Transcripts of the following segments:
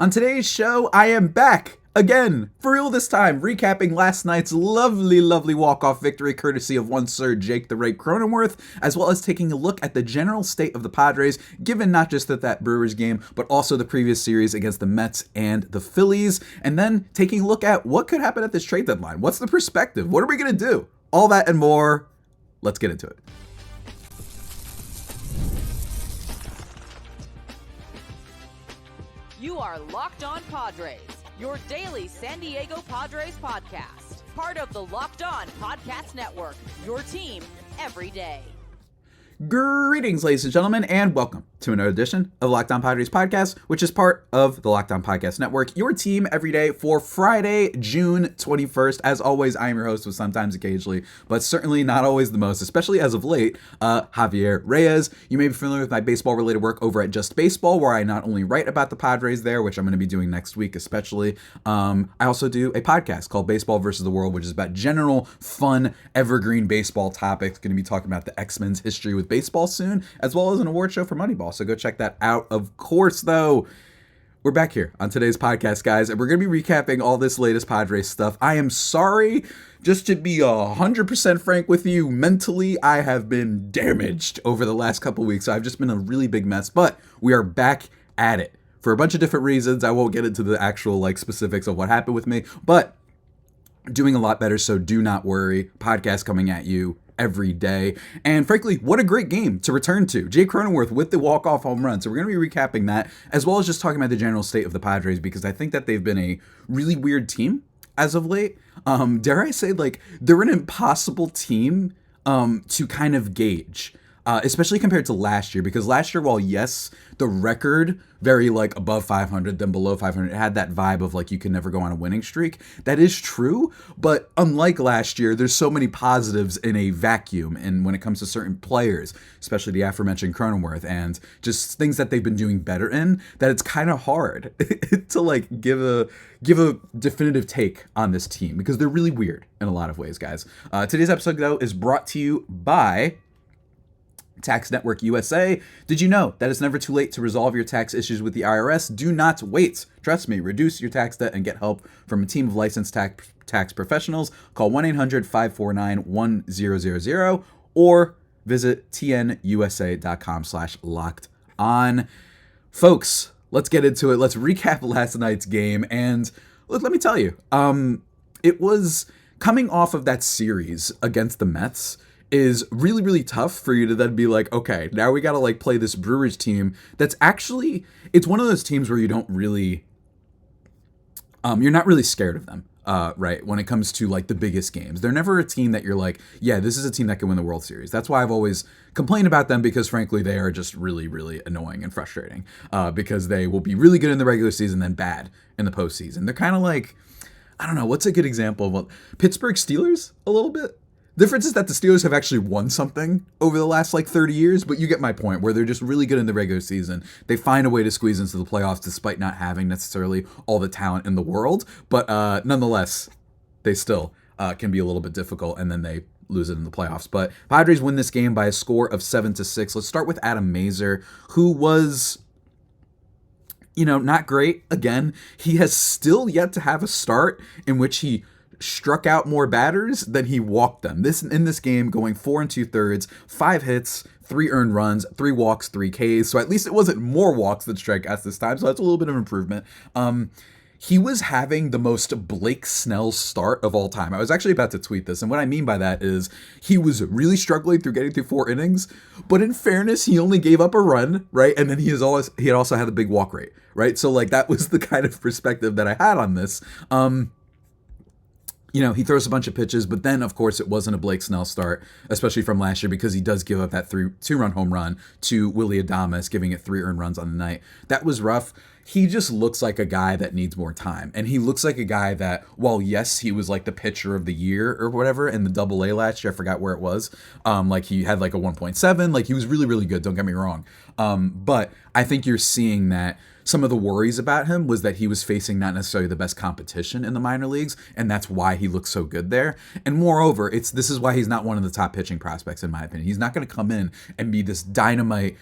On today's show, I am back again, for real this time, recapping last night's lovely walk-off victory courtesy of one Sir Jake the Rake Cronenworth, as well as taking a look at the general state of the Padres, given not just that Brewers game, but also the previous series against the Mets and the Phillies, and then taking a look at what could happen at this trade deadline. What's the perspective? What are we going to do? All that and more. Let's get into it. You are Locked On Padres, your daily San Diego Padres podcast. Part of the Locked On Podcast Network, your team every day. Greetings, ladies and gentlemen, and welcome to another edition of Locked On Padres podcast, which is part of the Locked On Podcast Network, your team every day for Friday, June 21st. As always, I am your host with sometimes occasionally, but certainly not always the most, especially as of late, Javier Reyes. You may be familiar with my baseball-related work over at Just Baseball, where I not only write about the Padres there, which I'm going to be doing next week especially, I also do a podcast called Baseball vs. the World, which is about general, fun, evergreen baseball topics. Going to be talking about the X-Men's history with baseball soon, as well as an award show for Moneyball. So go check that out. Of course, though, we're back here on today's podcast, guys, and we're going to be recapping all this latest Padres stuff. I am sorry, just to be 100% frank with you, mentally, I have been damaged over the last couple weeks. I've just been a really big mess, but we are back at it for a bunch of different reasons. I won't get into the actual specifics of what happened with me, but doing a lot better, so do not worry. Podcast coming at you every day. And frankly, what a great game to return to. Jay Cronenworth with the walk-off home run. So we're going to be recapping that, as well as just talking about the general state of the Padres, because I think that they've been a really weird team as of late. Dare I say, they're an impossible team to kind of gauge. Especially compared to last year, because last year, while yes, the record very above 500, then below 500, it had that vibe of you can never go on a winning streak. That is true, but unlike last year, there's so many positives in a vacuum, and when it comes to certain players, especially the aforementioned Cronenworth, and just things that they've been doing better in, that it's kind of hard to give a definitive take on this team, because they're really weird in a lot of ways, guys. Today's episode, though, is brought to you by Tax Network USA. Did you know that it's never too late to resolve your tax issues with the IRS? Do not wait. Trust me, reduce your tax debt and get help from a team of licensed tax professionals. Call 1-800-549-1000 or visit tnusa.com/locked on. Folks, let's get into it. Let's recap last night's game. And look, let me tell you, it was coming off of that series against the Mets is really, really tough for you to then be okay, now we got to play this Brewers team that's actually, it's one of those teams where you don't really, you're not really scared of them, right? When it comes to the biggest games, they're never a team that you're yeah, this is a team that can win the World Series. That's why I've always complained about them, because frankly, they are just really, really annoying and frustrating, because they will be really good in the regular season, then bad in the postseason. They're kind of I don't know, what's a good example of Pittsburgh Steelers a little bit? The difference is that the Steelers have actually won something over the last 30 years, but you get my point, where they're just really good in the regular season. They find a way to squeeze into the playoffs despite not having necessarily all the talent in the world, but nonetheless, they still can be a little bit difficult, and then they lose it in the playoffs. But Padres win this game by a score of 7-6. Let's start with Adam Mazur, who was, not great. Again, he has still yet to have a start in which he struck out more batters than he walked them. In this game, going 4 2/3, 5 hits, 3 earned runs, 3 walks, 3 Ks. So at least it wasn't more walks than strikeouts this time. So that's a little bit of improvement. He was having the most Blake Snell start of all time. I was actually about to tweet this, and what I mean by that is he was really struggling getting through 4 innings, but in fairness, he only gave up a run, right? And then he had also had a big walk rate, right? So that was the kind of perspective that I had on this. He throws a bunch of pitches, but then, of course, it wasn't a Blake Snell start, especially from last year, because he does give up that 2-run home run to Willy Adames, giving it 3 earned runs on the night. That was rough. He just looks like a guy that needs more time. And he looks like a guy that, while yes, he was the pitcher of the year or whatever in the AA last year, I forgot where it was. He had a 1.7. He was really, really good, don't get me wrong. But I think you're seeing that some of the worries about him was that he was facing not necessarily the best competition in the minor leagues, and that's why he looks so good there. And moreover, this is why he's not one of the top pitching prospects, in my opinion. He's not going to come in and be this dynamite,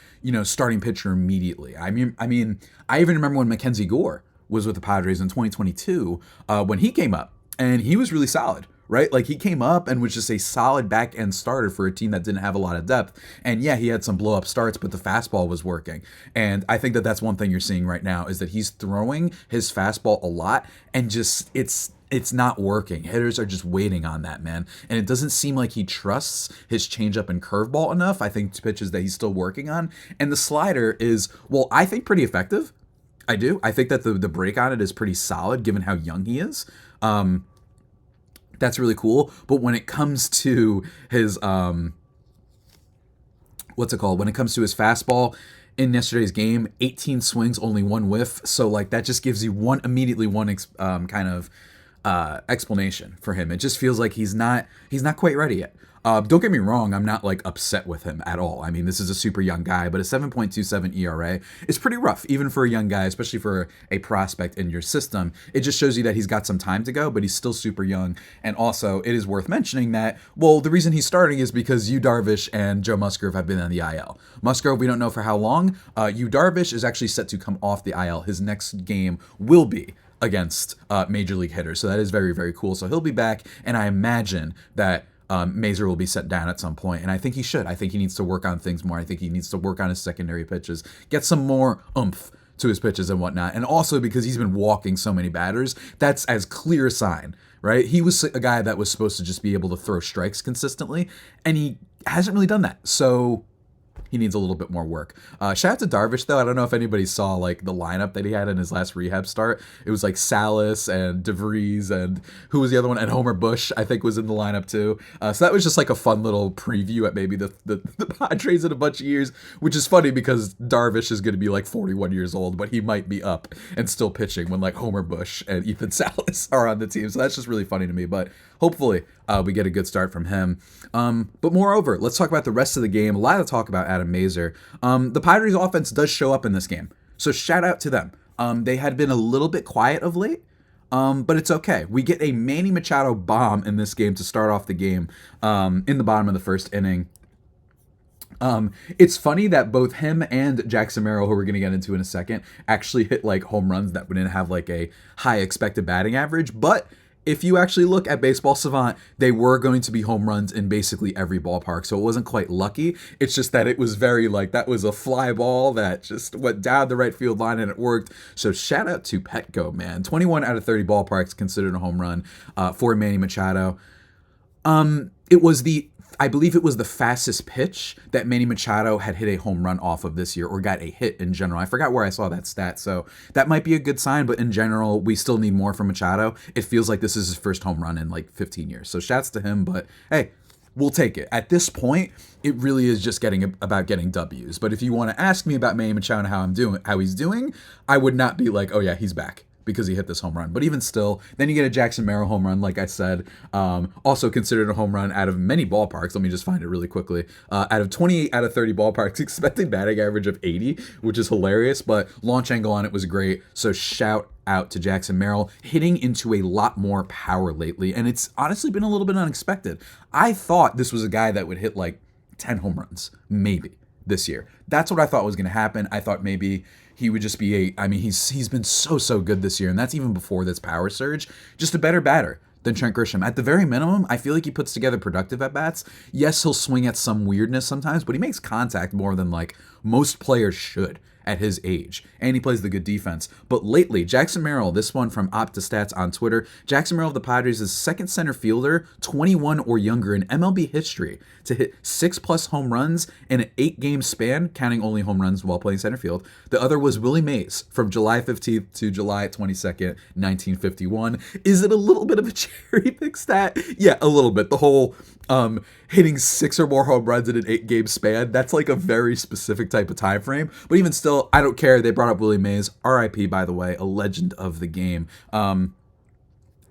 starting pitcher immediately. I mean, I even remember when Mackenzie Gore was with the Padres in 2022 when he came up, and he was really solid. Right? Like, he came up and was just a solid back end starter for a team that didn't have a lot of depth. And yeah, he had some blow up starts, but the fastball was working. And I think that that's one thing you're seeing right now is that he's throwing his fastball a lot, and just it's not working. Hitters are just waiting on that, man. And it doesn't seem like he trusts his changeup and curveball enough. I think pitches that he's still working on. And the slider is, well, I think pretty effective. I do. I think that the break on it is pretty solid given how young he is. That's really cool. But when it comes to his, what's it called? When it comes to his fastball in yesterday's game, 18 swings, only one whiff. So like that just gives you immediately one explanation for him. It just feels like he's not quite ready yet. Don't get me wrong, I'm not like upset with him at all. I mean, this is a super young guy, but a 7.27 ERA is pretty rough, even for a young guy, especially for a prospect in your system. It just shows you that he's got some time to go, but he's still super young. And also, it is worth mentioning that, well, the reason he's starting is because Yu Darvish and Joe Musgrove have been on the IL. Musgrove, we don't know for how long. Yu Darvish is actually set to come off the IL. His next game will be against major league hitters. So that is very, very cool. So he'll be back, and I imagine that Mazur will be set down at some point, and I think he should. I think he needs to work on things more. I think he needs to work on his secondary pitches, get some more oomph to his pitches and whatnot. And also because he's been walking so many batters, that's as clear a sign, right? He was a guy that was supposed to just be able to throw strikes consistently, and he hasn't really done that. So he needs a little bit more work. Shout out to Darvish, though. I don't know if anybody saw like the lineup that he had in his last rehab start. It was like Salas and DeVries, and who was the other one? And Homer Bush, I think, was in the lineup too. So that was just like a fun little preview at maybe the Padres in a bunch of years, which is funny because Darvish is going to be like 41 years old, but he might be up and still pitching when like Homer Bush and Ethan Salas are on the team. So that's just really funny to me. But hopefully we get a good start from him. But moreover, let's talk about the rest of the game. A lot to talk about Adam Mazur. The Padres offense does show up in this game, so shout out to them. They had been a little bit quiet of late, but it's okay. We get a Manny Machado bomb in this game to start off the game in the bottom of the first inning. It's funny that both him and Jackson Merrill, who we're going to get into in a second, actually hit like home runs that wouldn't have like a high expected batting average, but if you actually look at Baseball Savant, they were going to be home runs in basically every ballpark. So it wasn't quite lucky. It's just that it was very like, that was a fly ball that just went down the right field line and it worked. So shout out to Petco, man. 21 out of 30 ballparks considered a home run for Manny Machado. I believe it was the fastest pitch that Manny Machado had hit a home run off of this year, or got a hit in general. I forgot where I saw that stat, so that might be a good sign, but in general, we still need more from Machado. It feels like this is his first home run in like 15 years, so shouts to him, but hey, we'll take it. At this point, it really is just about getting W's, but if you want to ask me about Manny Machado and how he's doing, I would not be like, oh yeah, he's back, because he hit this home run. But even still, then you get a Jackson Merrill home run, like I said, also considered a home run out of many ballparks. Let me just find it really quickly. Out of 28 out of 30 ballparks, expected batting average of 80, which is hilarious, but launch angle on it was great. So shout out to Jackson Merrill, hitting into a lot more power lately, and it's honestly been a little bit unexpected. I thought this was a guy that would hit like 10 home runs, maybe, this year. That's what I thought was going to happen. I thought maybe he would just be he's been so good this year, and that's even before this power surge. Just a better batter than Trent Grisham. At the very minimum, I feel like he puts together productive at-bats. Yes, he'll swing at some weirdness sometimes, but he makes contact more than like most players should at his age, and he plays the good defense. But lately, Jackson Merrill, this one from OptaStats on Twitter, Jackson Merrill of the Padres is second center fielder, 21 or younger in MLB history, to hit 6+ home runs in an 8-game span, counting only home runs while playing center field. The other was Willie Mays from July 15th to July 22nd, 1951. Is it a little bit of a cherry pick stat? Yeah, a little bit. The whole hitting 6 or more home runs in an 8-game span, that's like a very specific type of time frame. But even still, I don't care. They brought up Willie Mays, RIP, by the way, a legend of the game. And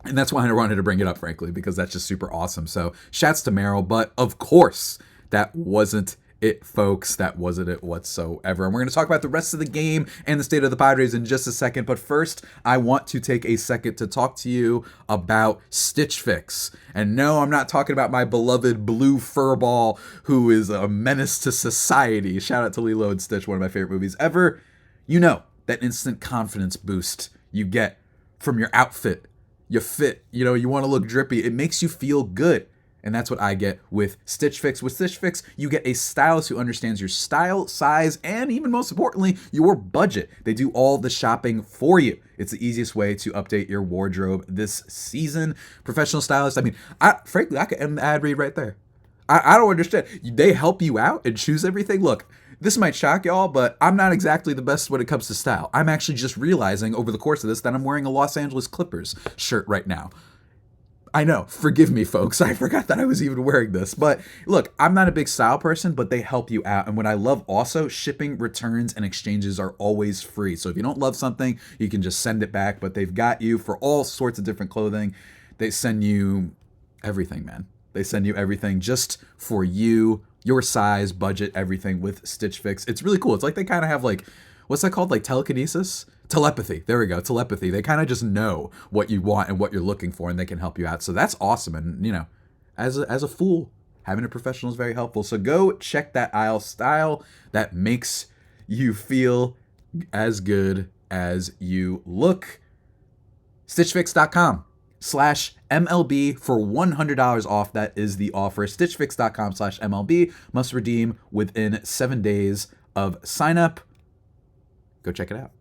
that's why I wanted to bring it up, frankly, because that's just super awesome. So shouts to Merrill, but of course, that wasn't it, folks. That wasn't it whatsoever. And we're going to talk about the rest of the game and the state of the Padres in just a second. But first, I want to take a second to talk to you about Stitch Fix. And no, I'm not talking about my beloved blue furball who is a menace to society. Shout out to Lilo and Stitch, one of my favorite movies ever. You know, that instant confidence boost you get from your outfit, your fit, you want to look drippy. It makes you feel good. And that's what I get with Stitch Fix. With Stitch Fix, you get a stylist who understands your style, size, and even most importantly, your budget. They do all the shopping for you. It's the easiest way to update your wardrobe this season. Professional stylist, frankly, I could end the ad read right there. I don't understand. They help you out and choose everything. Look, this might shock y'all, but I'm not exactly the best when it comes to style. I'm actually just realizing over the course of this that I'm wearing a Los Angeles Clippers shirt right now. I know, forgive me, folks. I forgot that I was even wearing this. But look, I'm not a big style person, but they help you out. And what I love also, shipping, returns, and exchanges are always free. So if you don't love something, you can just send it back. But they've got you for all sorts of different clothing. They send you everything, man. They send you everything just for you, your size, budget, everything with Stitch Fix. It's really cool. It's like they kind of have like, what's that called? Like telekinesis? Telepathy. There we go. Telepathy. They kind of just know what you want and what you're looking for, and they can help you out. So that's awesome. And, as a fool, having a professional is very helpful. So go check that aisle style that makes you feel as good as you look. StitchFix.com/MLB for $100 off. That is the offer. StitchFix.com/MLB. Must redeem within 7 days of sign up. Go check it out.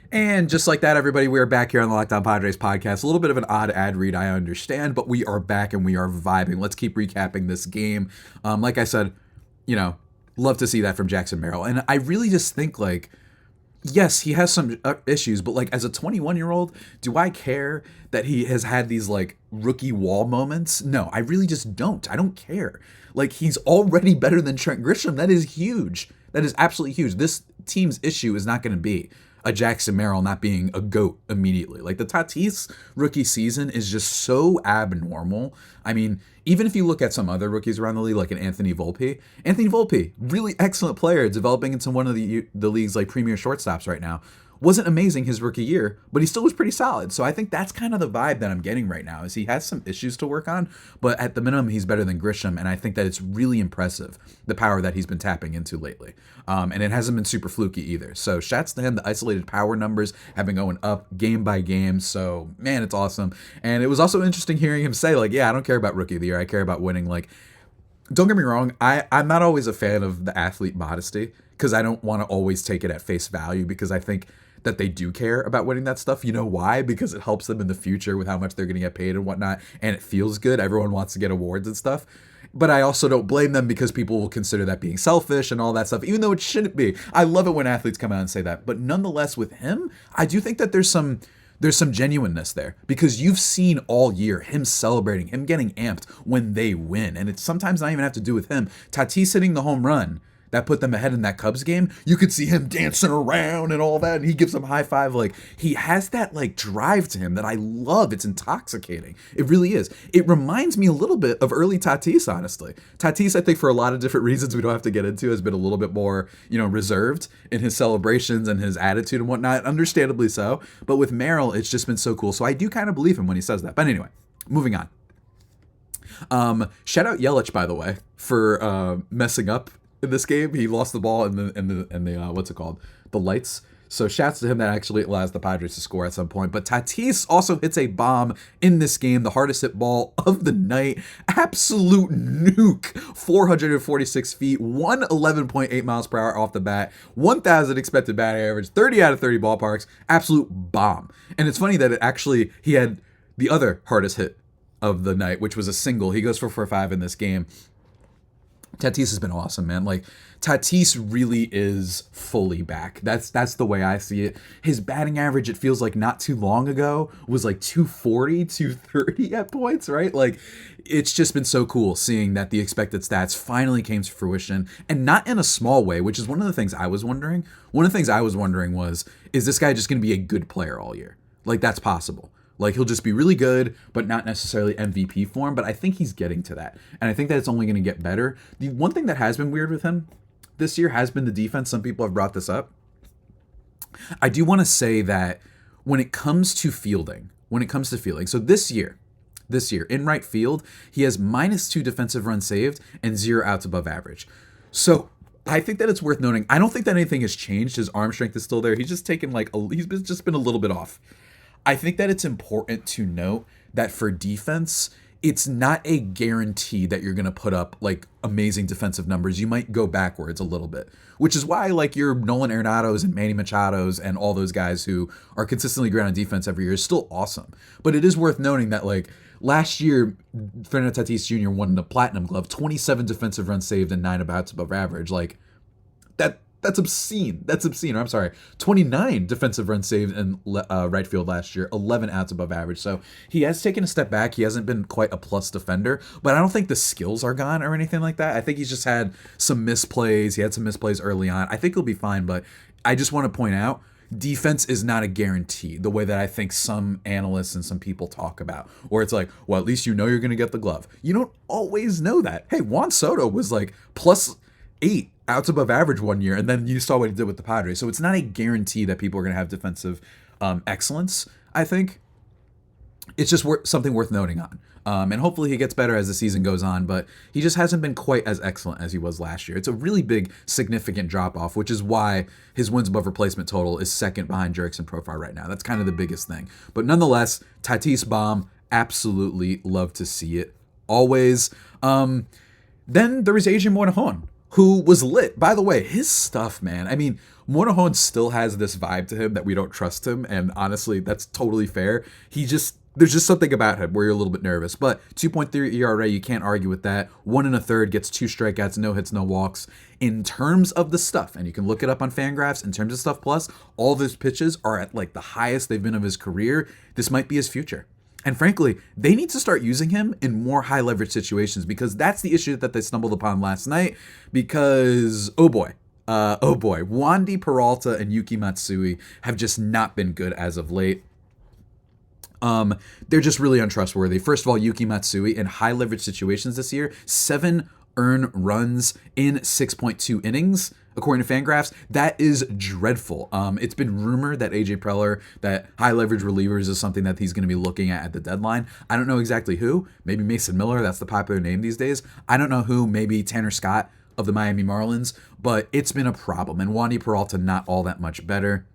And just like that, everybody, we are back here on the Locked On Padres podcast. A little bit of an odd ad read, I understand, but we are back and we are vibing. Let's keep recapping this game. Like I said, love to see that from Jackson Merrill. And I really just think, yes, he has some issues, but as a 21-year-old, do I care that he has had these rookie wall moments? No, I really just don't. I don't care. He's already better than Trent Grisham. That is huge. That is absolutely huge. This team's issue is not going to be a Jackson Merrill not being a GOAT immediately. The Tatis rookie season is just so abnormal. I mean, even if you look at some other rookies around the league, like an Anthony Volpe, really excellent player, developing into one of the league's premier shortstops right now. Wasn't amazing his rookie year, but he still was pretty solid. So I think that's kind of the vibe that I'm getting right now, is he has some issues to work on, but at the minimum, he's better than Grisham, and I think that it's really impressive, the power that he's been tapping into lately. And it hasn't been super fluky either. So shouts to him. The isolated power numbers have been going up game by game. So, man, it's awesome. And it was also interesting hearing him say, I don't care about rookie of the year. I care about winning. Don't get me wrong. I'm not always a fan of the athlete modesty, because I don't want to always take it at face value, because I think that they do care about winning that stuff. You know why? Because it helps them in the future with how much they're going to get paid and whatnot, and it feels good. Everyone wants to get awards and stuff. But I also don't blame them, because people will consider that being selfish and all that stuff, even though it shouldn't be. I love it when athletes come out and say that. But nonetheless, with him, I do think that there's some genuineness there, because you've seen all year him celebrating, him getting amped when they win. And it's sometimes not even have to do with him. Tatis hitting the home run that put them ahead in that Cubs game, you could see him dancing around and all that, and he gives them a high five. He has that drive to him that I love. It's intoxicating. It really is. It reminds me a little bit of early Tatis, honestly. Tatis, I think, for a lot of different reasons we don't have to get into, has been a little bit more, reserved in his celebrations and his attitude and whatnot, understandably so. But with Merrill, it's just been so cool. So I do kind of believe him when he says that. But anyway, moving on. Shout out Yelich, by the way, for messing up in this game. He lost the ball in the what's it called? The lights. So shouts to him. That actually allows the Padres to score at some point. But Tatis also hits a bomb in this game, the hardest hit ball of the night. Absolute nuke. 446 feet, 111.8 miles per hour off the bat, 1,000 expected batting average, 30 out of 30 ballparks. Absolute bomb. And it's funny that he had the other hardest hit of the night, which was a single. He goes for 4-5 in this game. Tatis has been awesome, man. Tatis really is fully back. That's the way I see it. His batting average, it feels like not too long ago, was 240, 230 at points, right? It's just been so cool seeing that the expected stats finally came to fruition, and not in a small way, which is one of the things I was wondering. One of the things I was wondering was, is this guy just going to be a good player all year? That's possible. He'll just be really good, but not necessarily MVP form. But I think he's getting to that. And I think that it's only going to get better. The one thing that has been weird with him this year has been the defense. Some people have brought this up. I do want to say that when it comes to fielding, so this year, in right field, he has -2 defensive runs saved and 0 outs above average. So I think that it's worth noting. I don't think that anything has changed. His arm strength is still there. He's just taken just been a little bit off. I think that it's important to note that for defense, it's not a guarantee that you're going to put up like amazing defensive numbers. You might go backwards a little bit, which is why like your Nolan Arenados and Manny Machados and all those guys who are consistently great on defense every year is still awesome. But it is worth noting that like last year, Fernando Tatis Jr. won the Platinum Glove, 27 defensive runs saved and 9 abouts above average. Like that's obscene. That's obscene. Or I'm sorry, 29 defensive runs saved in right field last year, 11 outs above average. So he has taken a step back. He hasn't been quite a plus defender, but I don't think the skills are gone or anything like that. I think he's just had some misplays. He had some misplays early on. I think he'll be fine, but I just want to point out, defense is not a guarantee the way that I think some analysts and some people talk about, or it's like, well, at least you know you're going to get the glove. You don't always know that. Hey, Juan Soto was like +8 outs above average one year, and then you saw what he did with the Padres. So it's not a guarantee that people are going to have defensive excellence, I think. It's just something worth noting on. And hopefully he gets better as the season goes on, but he just hasn't been quite as excellent as he was last year. It's a really big, significant drop-off, which is why his wins above replacement total is second behind Jurickson Profile right now. That's kind of the biggest thing. But nonetheless, Tatis bomb, absolutely love to see it. Always. Then there was Adrian Morejon, who was lit. By the way, his stuff, man. I mean, Morejon still has this vibe to him that we don't trust him, and honestly, that's totally fair. There's just something about him where you're a little bit nervous. But 2.3 ERA, you can't argue with that. 1 1/3, gets 2 strikeouts, no hits, no walks. In terms of the stuff, and you can look it up on Fangraphs, in terms of stuff plus, all of his pitches are at like the highest they've been of his career. This might be his future. And frankly, they need to start using him in more high leverage situations, because that's the issue that they stumbled upon last night. Because, oh boy, Wandy Peralta and Yuki Matsui have just not been good as of late. They're just really untrustworthy. First of all, Yuki Matsui in high leverage situations this year, 7 earned runs in 6.2 innings. According to Fangraphs, that is dreadful. It's been rumored that AJ Preller, that high leverage relievers is something that he's going to be looking at the deadline. I don't know exactly who. Maybe Mason Miller. That's the popular name these days. I don't know who. Maybe Tanner Scott of the Miami Marlins. But it's been a problem. And Wandy Peralta not all that much better.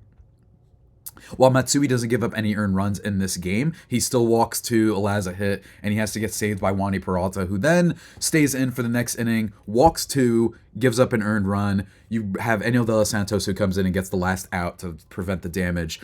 While Matsui doesn't give up any earned runs in this game, he still walks 2, allows a hit, and he has to get saved by Wandy Peralta, who then stays in for the next inning, walks 2, gives up an earned run. You have Enel De Los Santos, who comes in and gets the last out to prevent the damage.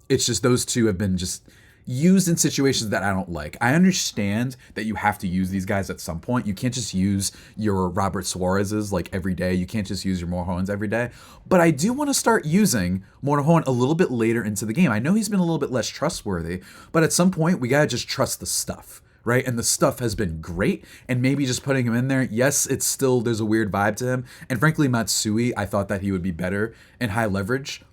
It's just those two have been just used in situations that I don't like. I understand that you have to use these guys at some point. You can't just use your Robert Suarez's like every day. You can't just use your Morejons every day. But I do want to start using Morejon a little bit later into the game. I know he's been a little bit less trustworthy, but at some point we got to just trust the stuff, right? And the stuff has been great, and maybe just putting him in there, yes, it's still, there's a weird vibe to him. And frankly, Matsui, I thought that he would be better in high leverage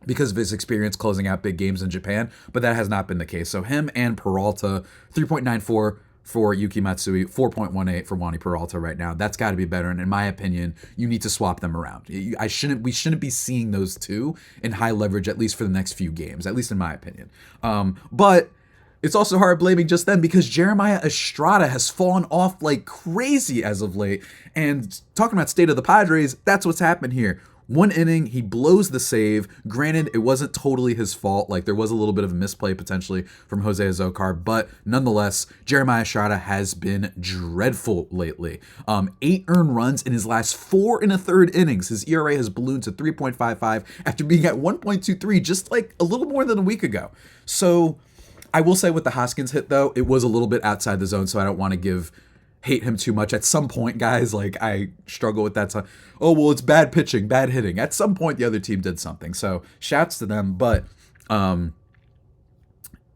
because of his experience closing out big games in Japan, but that has not been the case. So him and Peralta, 3.94 for Yuki Matsui, 4.18 for Wandy Peralta right now. That's got to be better, and in my opinion, you need to swap them around. We shouldn't be seeing those two in high leverage, at least for the next few games, at least in my opinion. But it's also hard blaming just them, because Jeremiah Estrada has fallen off like crazy as of late. And talking about state of the Padres, that's what's happened here. 1 inning, he blows the save. Granted, it wasn't totally his fault. Like, there was a little bit of a misplay potentially from Jose Azocar, but nonetheless, Jeremiah Estrada has been dreadful lately. 8 earned runs in his last 4 1/3 innings. His ERA has ballooned to 3.55 after being at 1.23 just like a little more than a week ago. So I will say with the Hoskins hit, though, it was a little bit outside the zone, so I don't want to hate him too much. At some point, guys, like, I struggle with that. Oh, well, it's bad pitching, bad hitting. At some point, the other team did something. So shouts to them. But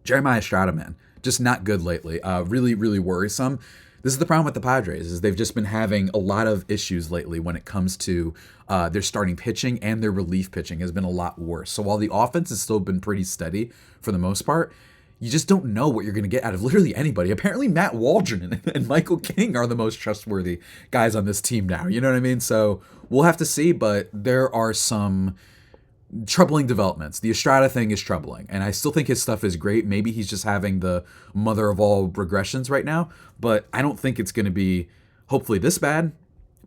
Jeremiah Estrada, man, just not good lately. Really, really worrisome. This is the problem with the Padres, is they've just been having a lot of issues lately when it comes to their starting pitching, and their relief pitching has been a lot worse. So while the offense has still been pretty steady for the most part, you just don't know what you're going to get out of literally anybody. Apparently, Matt Waldron and Michael King are the most trustworthy guys on this team now. You know what I mean? So we'll have to see, but there are some troubling developments. The Estrada thing is troubling, and I still think his stuff is great. Maybe he's just having the mother of all regressions right now, but I don't think it's going to be hopefully this bad.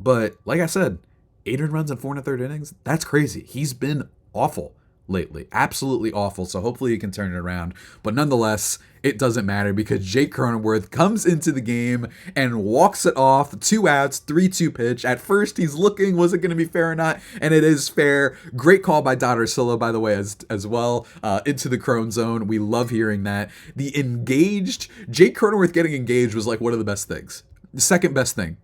But like I said, 8 earned runs in 4 1/3 innings, that's crazy. He's been awful lately, absolutely awful. So hopefully he can turn it around. But nonetheless, it doesn't matter because Jake Cronenworth comes into the game and walks it off. 2 outs, 3-2 pitch. At first, he's looking, was it going to be fair or not? And it is fair. Great call by Dodder Silla, by the way, as well, into the Crone zone. We love hearing that. The engaged, Jake Cronenworth getting engaged was like one of the best things. The second best thing.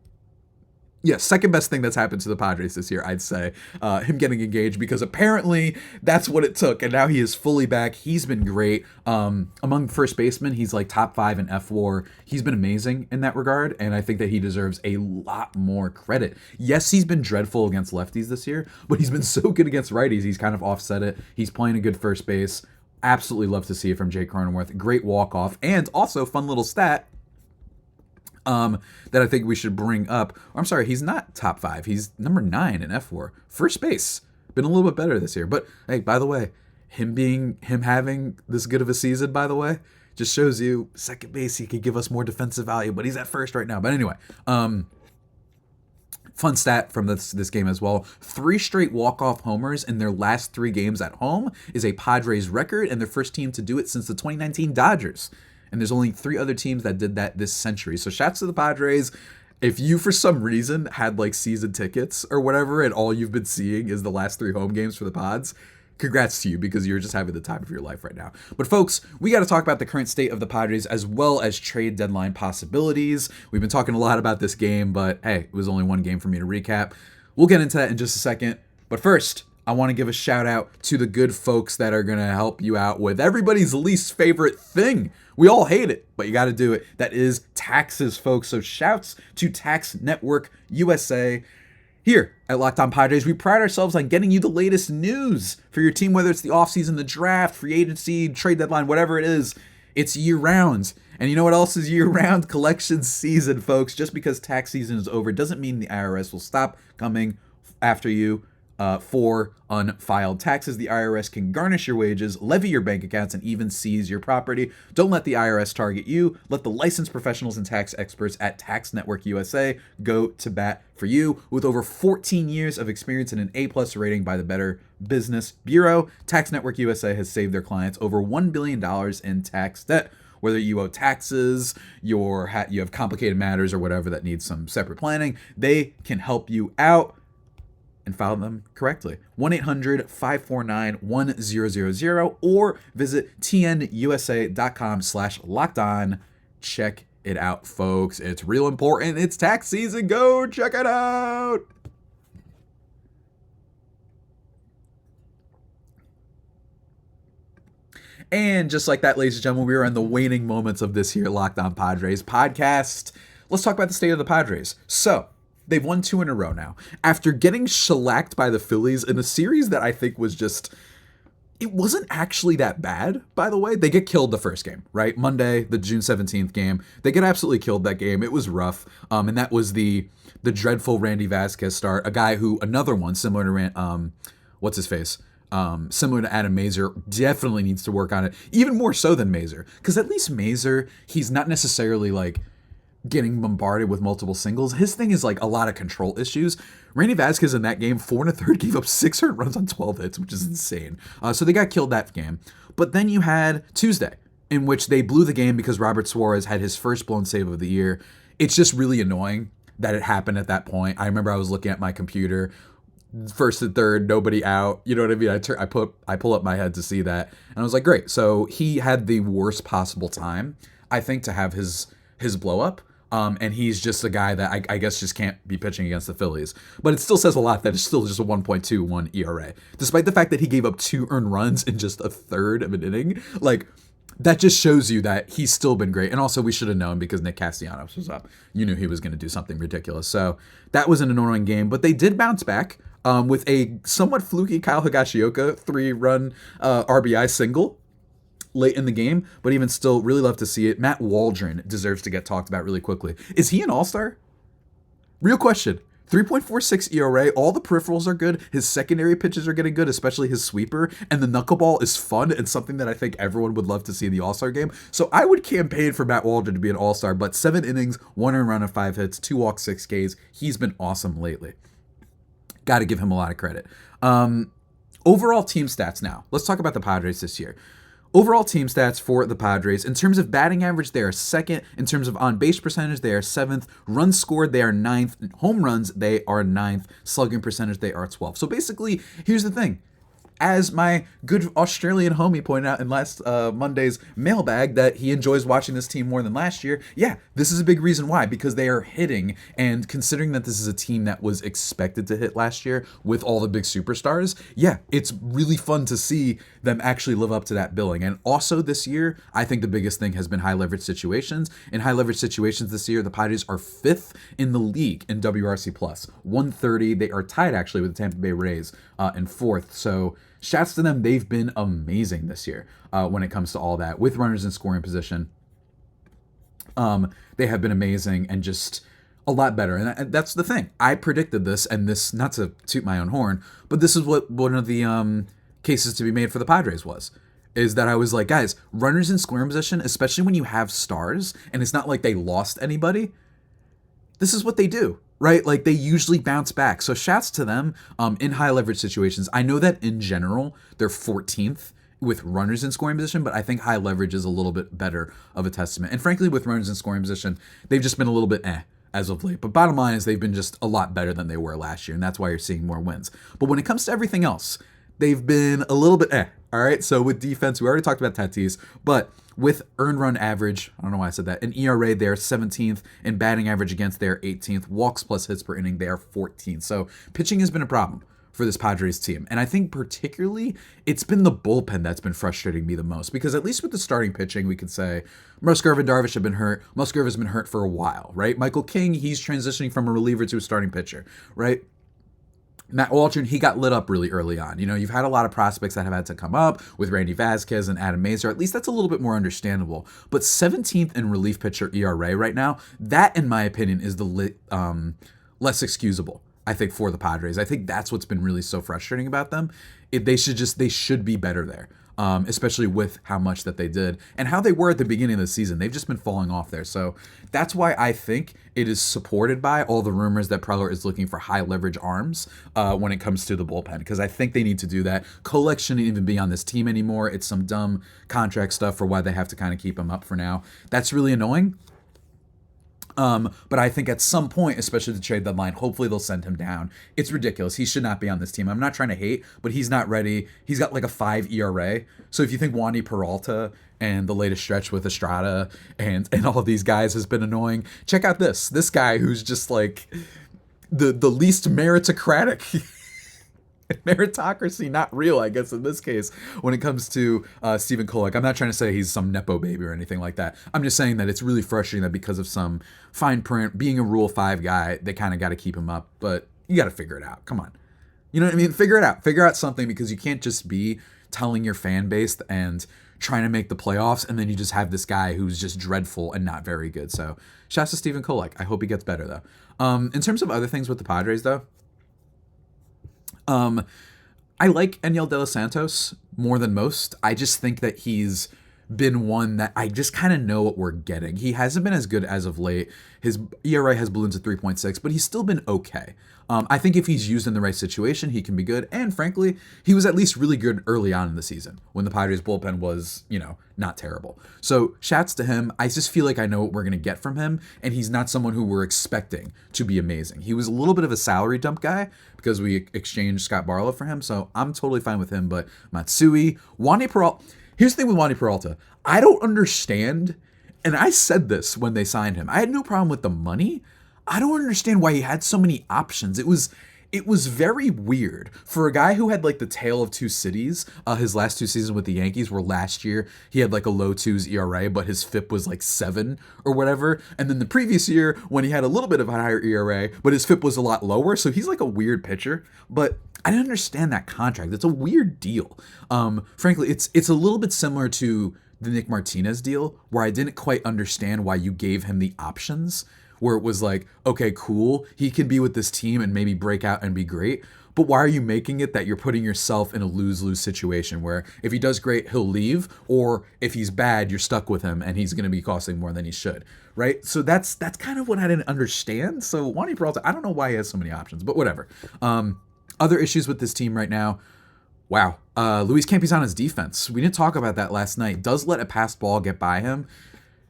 Yeah, second best thing that's happened to the Padres this year, I'd say, him getting engaged, because apparently that's what it took, and now he is fully back. He's been great. Among first basemen, he's like top 5 in FWAR. He's been amazing in that regard, and I think that he deserves a lot more credit. Yes, he's been dreadful against lefties this year, but he's been so good against righties. He's kind of offset it. He's playing a good first base. Absolutely love to see it from Jake Cronenworth. Great walk-off, and also fun little stat that I think we should bring up. I'm sorry, he's not top 5. He's number 9 in FWAR. First base. Been a little bit better this year. But hey, by the way, him having this good of a season, by the way, just shows you second base, he could give us more defensive value, but he's at first right now. But anyway, fun stat from this game as well. 3 straight walk-off homers in their last 3 games at home is a Padres record, and their first team to do it since the 2019 Dodgers. And there's only 3 other teams that did that this century. So shouts to the Padres. If you, for some reason, had like season tickets or whatever, and all you've been seeing is the last 3 home games for the Pods, congrats to you, because you're just having the time of your life right now. But folks, we got to talk about the current state of the Padres as well as trade deadline possibilities. We've been talking a lot about this game, but hey, it was only one game for me to recap. We'll get into that in just a second. But first, I want to give a shout out to the good folks that are going to help you out with everybody's least favorite thing. We all hate it, but you got to do it. That is taxes, folks. So shouts to Tax Network USA. Here at Locked On Padres, we pride ourselves on getting you the latest news for your team, whether it's the offseason, the draft, free agency, trade deadline, whatever it is. It's year-round. And you know what else is year-round? Collection season, folks. Just because tax season is over doesn't mean the IRS will stop coming after you for unfiled taxes. The IRS can garnish your wages, levy your bank accounts, and even seize your property. Don't let the IRS target you. Let the licensed professionals and tax experts at Tax Network USA go to bat for you. With over 14 years of experience and an A+ rating by the Better Business Bureau, Tax Network USA has saved their clients over $1 billion in tax debt. Whether you owe taxes, you have complicated matters, or whatever that needs some separate planning, they can help you out and file them correctly. 1-800-549-1000 or visit tnusa.com/lockedon. Check it out, folks. It's real important. It's tax season. Go check it out. And just like that, ladies and gentlemen, we are in the waning moments of this here Locked On Padres podcast. Let's talk about the state of the Padres. So, they've won 2 in a row now. After getting shellacked by the Phillies in a series that I think was just, it wasn't actually that bad, by the way. They get killed the first game, right? Monday, the June 17th game. They get absolutely killed that game. It was rough. And that was the dreadful Randy Vasquez start. A guy who, another one, similar to what's his face? Similar to Adam Mazur, definitely needs to work on it. Even more so than Mazur. Because at least Mazur, he's not necessarily like getting bombarded with multiple singles. His thing is like a lot of control issues. Randy Vasquez in that game, 4 1/3, gave up 6 earned runs on 12 hits, which is insane. So they got killed that game. But then you had Tuesday, in which they blew the game because Robert Suarez had his first blown save of the year. It's just really annoying that it happened at that point. I remember I was looking at my computer, 1st and 3rd, nobody out. You know what I mean? I pull up my head to see that, and I was like, great. So he had the worst possible time, I think, to have his blow up. And he's just a guy that I guess just can't be pitching against the Phillies. But it still says a lot that it's still just a 1.21 ERA, despite the fact that he gave up 2 earned runs in just a third of an inning. Like, that just shows you that he's still been great. And also, we should have known because Nick Castellanos was up. You knew he was going to do something ridiculous. So that was an annoying game. But they did bounce back with a somewhat fluky Kyle Higashioka 3-run RBI single late in the game. But even still, really love to see it. Matt Waldron deserves to get talked about really quickly. Is he an all-star? Real question. 3.46 ERA, all the peripherals are good, his secondary pitches are getting good, especially his sweeper, and the knuckleball is fun and something that I think everyone would love to see in the All-Star game. So I would campaign for Matt Waldron to be an All-Star, but 7 innings, 1 earned run and 5 hits, 2 walks, 6 Ks. He's been awesome lately. Got to give him a lot of credit. Overall team stats now. Let's talk about the Padres this year. Overall team stats for the Padres. In terms of batting average, they are second. In terms of on-base percentage, they are 7th. Runs scored, they are 9th. Home runs, they are 9th. Slugging percentage, they are 12th. So basically, here's the thing. As my good Australian homie pointed out in last Monday's mailbag, that he enjoys watching this team more than last year. Yeah, this is a big reason why, because they are hitting, and considering that this is a team that was expected to hit last year with all the big superstars, yeah, it's really fun to see them actually live up to that billing. And also this year, I think the biggest thing has been high leverage situations. In high leverage situations this year, the Padres are 5th in the league in WRC+, 130. They are tied actually with the Tampa Bay Rays in 4th. So shouts to them. They've been amazing this year when it comes to all that. With runners in scoring position, they have been amazing and just a lot better. And that's the thing. I predicted this, and this, not to toot my own horn, but this is what one of the cases to be made for the Padres is that I was like, guys, runners in scoring position, especially when you have stars, and it's not like they lost anybody, this is what they do. Right? Like, they usually bounce back. So shouts to them in high leverage situations. I know that in general, they're 14th with runners in scoring position, but I think high leverage is a little bit better of a testament. And frankly, with runners in scoring position, they've just been a little bit as of late. But bottom line is they've been just a lot better than they were last year, and that's why you're seeing more wins. But when it comes to everything else, they've been a little bit all right? So with defense, we already talked about Tatis, but with earned run average, I don't know why I said that, in ERA, they're 17th. In batting average against, they're 18th. Walks plus hits per inning, they are 14th. So pitching has been a problem for this Padres team. And I think particularly it's been the bullpen that's been frustrating me the most, because at least with the starting pitching, we could say Musgrove and Darvish have been hurt. Musgrove has been hurt for a while, right? Michael King, he's transitioning from a reliever to a starting pitcher, right? Matt Waldron, he got lit up really early on. You know, you've had a lot of prospects that have had to come up with Randy Vasquez and Adam Mazur. At least that's a little bit more understandable. But 17th in relief pitcher ERA right now, that, in my opinion, is the less excusable, I think, for the Padres. I think that's what's been really so frustrating about them. They should be better there. Especially with how much that they did and how they were at the beginning of the season. They've just been falling off there. So that's why I think it is supported by all the rumors that Preller is looking for high leverage arms when it comes to the bullpen, because I think they need to do that. Kolek shouldn't even be on this team anymore. It's some dumb contract stuff for why they have to kind of keep him up for now. That's really annoying. But I think at some point, especially the trade deadline, hopefully they'll send him down. It's ridiculous. He should not be on this team. I'm not trying to hate, but he's not ready. He's got like a 5 ERA. So if you think Wandy Peralta and the latest stretch with Estrada and all of these guys has been annoying, check out this guy who's just like the least meritocratic. Meritocracy, not real, I guess, in this case, when it comes to Stephen Kolek. I'm not trying to say he's some Nepo baby or anything like that. I'm just saying that it's really frustrating that because of some fine print, being a Rule 5 guy, they kind of got to keep him up. But you got to figure it out. Come on. You know what I mean? Figure it out. Figure out something, because you can't just be telling your fan base and trying to make the playoffs, and then you just have this guy who's just dreadful and not very good. So shouts to Stephen Kolek. I hope he gets better, though. In terms of other things with the Padres, though, I like Enyel De Los Santos more than most. I just think that he's been one that I just kind of know what we're getting. He hasn't been as good as of late. His ERA has ballooned to 3.6, but he's still been okay. I think if he's used in the right situation, he can be good. And frankly, he was at least really good early on in the season when the Padres bullpen was, not terrible. So shouts to him. I just feel like I know what we're going to get from him, and he's not someone who we're expecting to be amazing. He was a little bit of a salary dump guy because we exchanged Scott Barlow for him, so I'm totally fine with him. But Matsui, Wandy Peralta. Here's the thing with Wandy Peralta. I don't understand, and I said this when they signed him. I had no problem with the money. I don't understand why he had so many options. It was very weird for a guy who had like the tale of two cities. His last 2 seasons with the Yankees were last year. He had like a low 2s ERA, but his FIP was like 7 or whatever. And then the previous year when he had a little bit of a higher ERA, but his FIP was a lot lower. So he's like a weird pitcher. But I didn't understand that contract. It's a weird deal. Frankly, it's a little bit similar to the Nick Martinez deal, where I didn't quite understand why you gave him the options where it was like, okay, cool, he can be with this team and maybe break out and be great. But why are you making it that you're putting yourself in a lose-lose situation where if he does great, he'll leave, or if he's bad, you're stuck with him and he's going to be costing more than he should, right? So that's kind of what I didn't understand. So Wandy Peralta, I don't know why he has so many options, but whatever. Other issues with this team right now. Wow. Luis Campusano's defense. We didn't talk about that last night. Does let a passed ball get by him.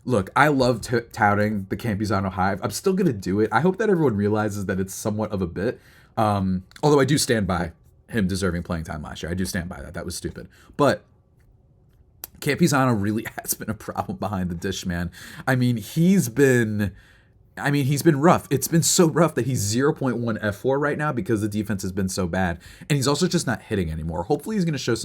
Look, I love touting the Campusano hive. I'm still going to do it. I hope that everyone realizes that it's somewhat of a bit. Although I do stand by him deserving playing time last year. I do stand by that. That was stupid. But Campusano really has been a problem behind the dish, man. I mean, he's been rough. It's been so rough that he's 0.1 F4 right now because the defense has been so bad. And he's also just not hitting anymore. Hopefully he's going to show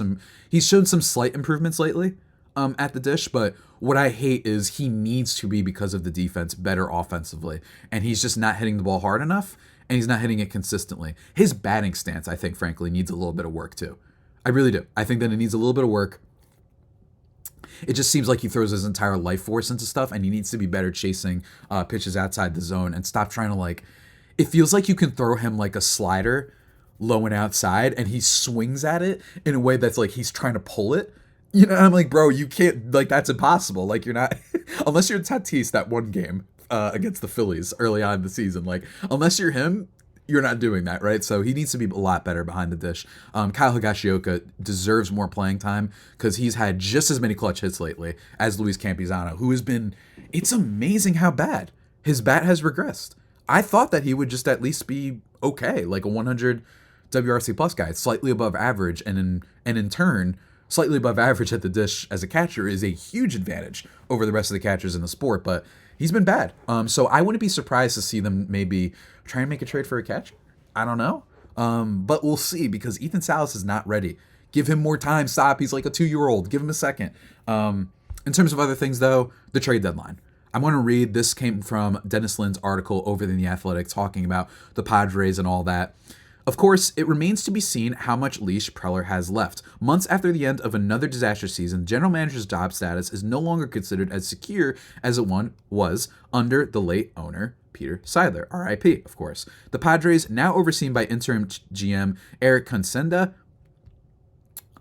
he's shown some slight improvements lately at the dish, but what I hate is he needs to be, because of the defense, better offensively. And he's just not hitting the ball hard enough, and he's not hitting it consistently. His batting stance, I think, frankly, needs a little bit of work too. I really do. I think that it needs a little bit of work. It just seems like he throws his entire life force into stuff, and he needs to be better chasing pitches outside the zone and stop trying to it feels like you can throw him like a slider low and outside, and he swings at it in a way that's like he's trying to pull it. You know, I'm like, bro, you can't, that's impossible. You're not, unless you're Tatis that one game against the Phillies early on in the season, unless you're him, you're not doing that, right? So he needs to be a lot better behind the dish. Kyle Higashioka deserves more playing time because he's had just as many clutch hits lately as Luis Campusano, who has been, it's amazing how bad his bat has regressed. I thought that he would just at least be okay, like a 100 WRC plus guy, slightly above average, and in turn, slightly above average at the dish as a catcher is a huge advantage over the rest of the catchers in the sport, but he's been bad. So I wouldn't be surprised to see them maybe try and make a trade for a catcher. I don't know. But we'll see, because Ethan Salas is not ready. Give him more time. Stop. He's like a 2-year-old. Give him a second. In terms of other things, though, the trade deadline. I'm going to read, this came from Dennis Lynn's article over in The Athletic talking about the Padres and all that. Of course, it remains to be seen how much leash Preller has left. Months after the end of another disaster season, the general manager's job status is no longer considered as secure as it was under the late owner, Peter Seidler, RIP, of course. The Padres, now overseen by interim GM Eric Consenda,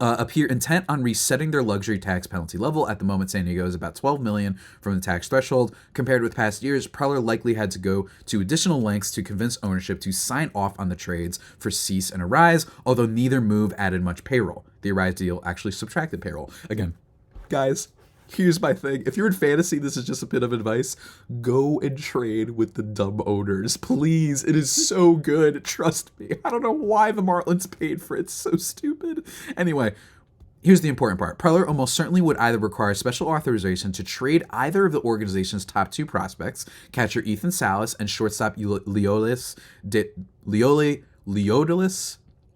appear intent on resetting their luxury tax penalty level. At the moment, San Diego is about $12 million from the tax threshold. Compared with past years, Preller likely had to go to additional lengths to convince ownership to sign off on the trades for Cease and Arise, although neither move added much payroll. The Arise deal actually subtracted payroll. Again, guys, here's my thing. If you're in fantasy, this is just a bit of advice. Go and trade with the dumb owners. Please. It is so good. Trust me. I don't know why the Marlins paid for it. It's so stupid. Anyway, here's the important part. Preller almost certainly would either require special authorization to trade either of the organization's top two prospects, catcher Ethan Salas and shortstop Leolis.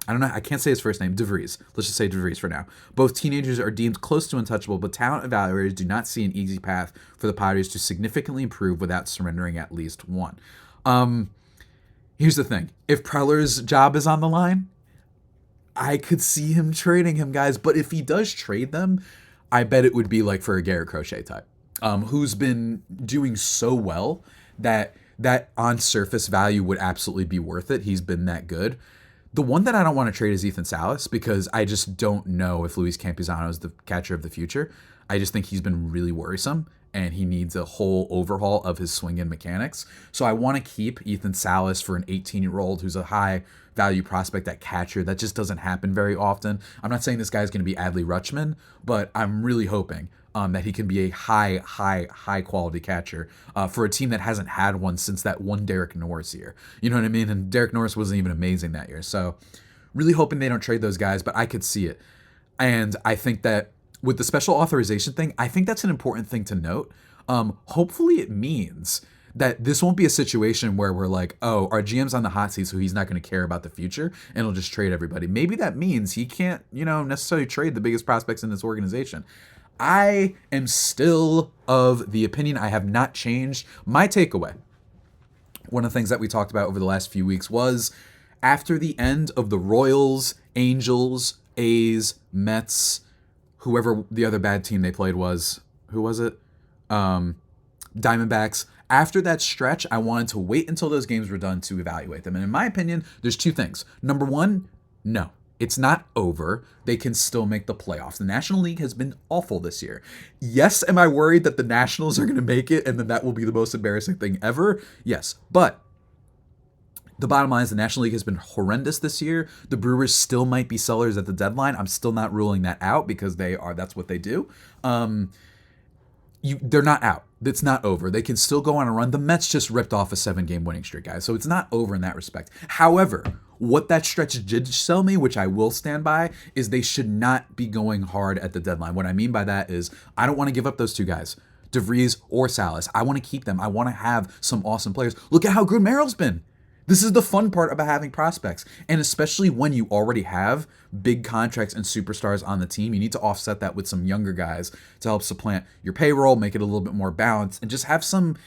I don't know, I can't say his first name, DeVries. Let's just say DeVries for now. Both teenagers are deemed close to untouchable, but talent evaluators do not see an easy path for the Padres to significantly improve without surrendering at least one. Here's the thing. If Preller's job is on the line, I could see him trading him, guys. But if he does trade them, I bet it would be like for a Garrett Crochet type, who's been doing so well that on surface value would absolutely be worth it. He's been that good. The one that I don't want to trade is Ethan Salas, because I just don't know if Luis Campusano is the catcher of the future. I just think he's been really worrisome, and he needs a whole overhaul of his swing and mechanics. So I want to keep Ethan Salas for an 18-year-old who's a high-value prospect at catcher. That just doesn't happen very often. I'm not saying this guy's going to be Adley Rutschman, but I'm really hoping that he can be a high-quality catcher for a team that hasn't had one since that one Derek Norris year. You know what I mean? And Derek Norris wasn't even amazing that year. So really hoping they don't trade those guys, but I could see it. And I think that with the special authorization thing, I think that's an important thing to note. Hopefully it means that this won't be a situation where we're like, oh, our GM's on the hot seat, so he's not going to care about the future, and he'll just trade everybody. Maybe that means he can't, necessarily trade the biggest prospects in this organization. I am still of the opinion, I have not changed. My takeaway, one of the things that we talked about over the last few weeks, was after the end of the Royals, Angels, A's, Mets, whoever the other bad team they played was, who was it? Diamondbacks. After that stretch, I wanted to wait until those games were done to evaluate them. And in my opinion, there's two things. Number one, no. It's not over. They can still make the playoffs. The National League has been awful this year. Yes, am I worried that the Nationals are going to make it and then that will be the most embarrassing thing ever? Yes, but the bottom line is the National League has been horrendous this year. The Brewers still might be sellers at the deadline. I'm still not ruling that out because that's what they do. They're not out. It's not over. They can still go on a run. The Mets just ripped off a 7-game winning streak, guys. So it's not over in that respect. However, what that stretch did sell me, which I will stand by, is they should not be going hard at the deadline. What I mean by that is I don't want to give up those two guys, DeVries or Salas. I want to keep them. I want to have some awesome players. Look at how good Merrill's been. This is the fun part about having prospects. And especially when you already have big contracts and superstars on the team, you need to offset that with some younger guys to help supplant your payroll, make it a little bit more balanced, and just have some,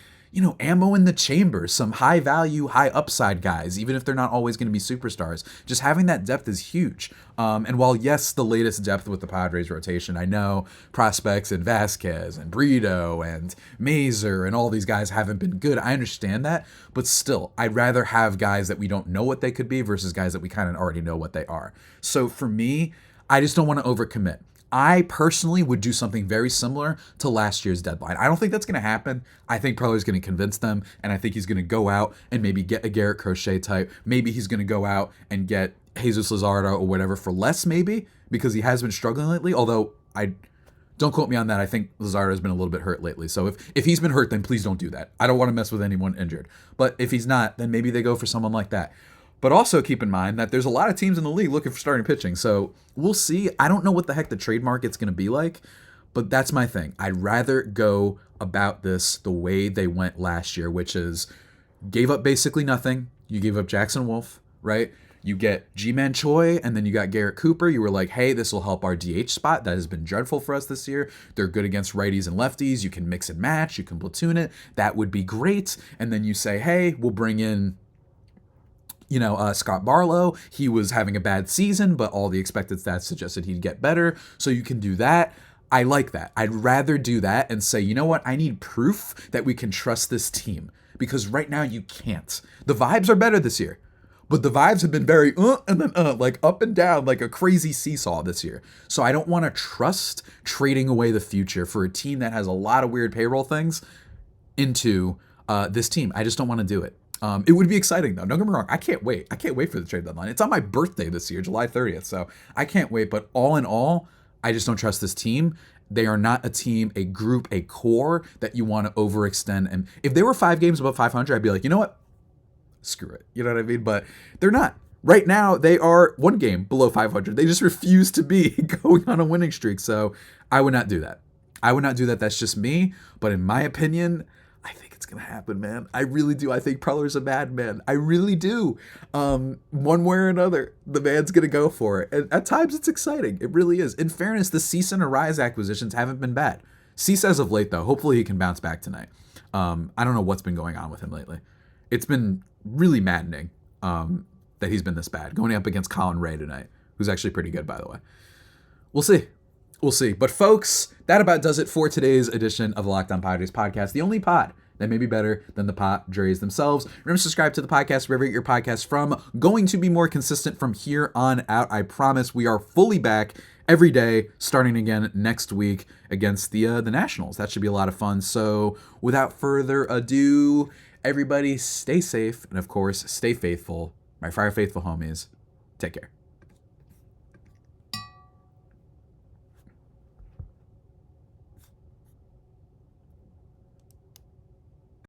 ammo in the chamber, some high value, high upside guys, even if they're not always going to be superstars. Just having that depth is huge. And while, yes, the latest depth with the Padres rotation, I know prospects and Vasquez and Brito and Mazur and all these guys haven't been good. I understand that. But still, I'd rather have guys that we don't know what they could be versus guys that we kind of already know what they are. So for me, I just don't want to overcommit. I personally would do something very similar to last year's deadline. I don't think that's going to happen. I think Preller's going to convince them, and I think he's going to go out and maybe get a Garrett Crochet type. Maybe he's going to go out and get Jesus Luzardo or whatever for less, maybe, because he has been struggling lately. Although, don't quote me on that. I think Luzardo has been a little bit hurt lately. So if he's been hurt, then please don't do that. I don't want to mess with anyone injured. But if he's not, then maybe they go for someone like that. But also keep in mind that there's a lot of teams in the league looking for starting pitching. So we'll see. I don't know what the heck the trade market's going to be like, but that's my thing. I'd rather go about this the way they went last year, which is gave up basically nothing. You gave up Jackson Wolf, right? You get G-Man Choi, and then you got Garrett Cooper. You were like, hey, this will help our DH spot. That has been dreadful for us this year. They're good against righties and lefties. You can mix and match. You can platoon it. That would be great. And then you say, hey, we'll bring in Scott Barlow. He was having a bad season, but all the expected stats suggested he'd get better. So you can do that. I like that. I'd rather do that and say, you know what? I need proof that we can trust this team, because right now you can't. The vibes are better this year, but the vibes have been very and then like up and down, like a crazy seesaw this year. So I don't want to trust trading away the future for a team that has a lot of weird payroll things into this team. I just don't want to do it. It would be exciting, though. Don't get me wrong. I can't wait. I can't wait for the trade deadline. It's on my birthday this year, July 30th. So I can't wait. But all in all, I just don't trust this team. They are not a team, a group, a core that you want to overextend. And if they were 5 games above 500, I'd be like, you know what? Screw it. You know what I mean? But they're not. Right now, they are 1 game below 500. They just refuse to be going on a winning streak. So I would not do that. I would not do that. That's just me. But in my opinion, I think it's going to happen, man. I really do. I think Preller's a bad man. I really do. One way or another, the man's going to go for it. And at times, it's exciting. It really is. In fairness, the Cease and Arise acquisitions haven't been bad. Cease as of late, though. Hopefully he can bounce back tonight. I don't know what's been going on with him lately. It's been really maddening that he's been this bad. Going up against Colin Ray tonight, who's actually pretty good, by the way. We'll see. We'll see. But folks, that about does it for today's edition of the Locked On Padres podcast, the only pod that may be better than the Padres themselves. Remember to subscribe to the podcast wherever you get your podcasts from. Going to be more consistent from here on out. I promise. We are fully back every day, starting again next week against the Nationals. That should be a lot of fun. So without further ado, everybody stay safe and, of course, stay faithful. My Fire Faithful homies, take care.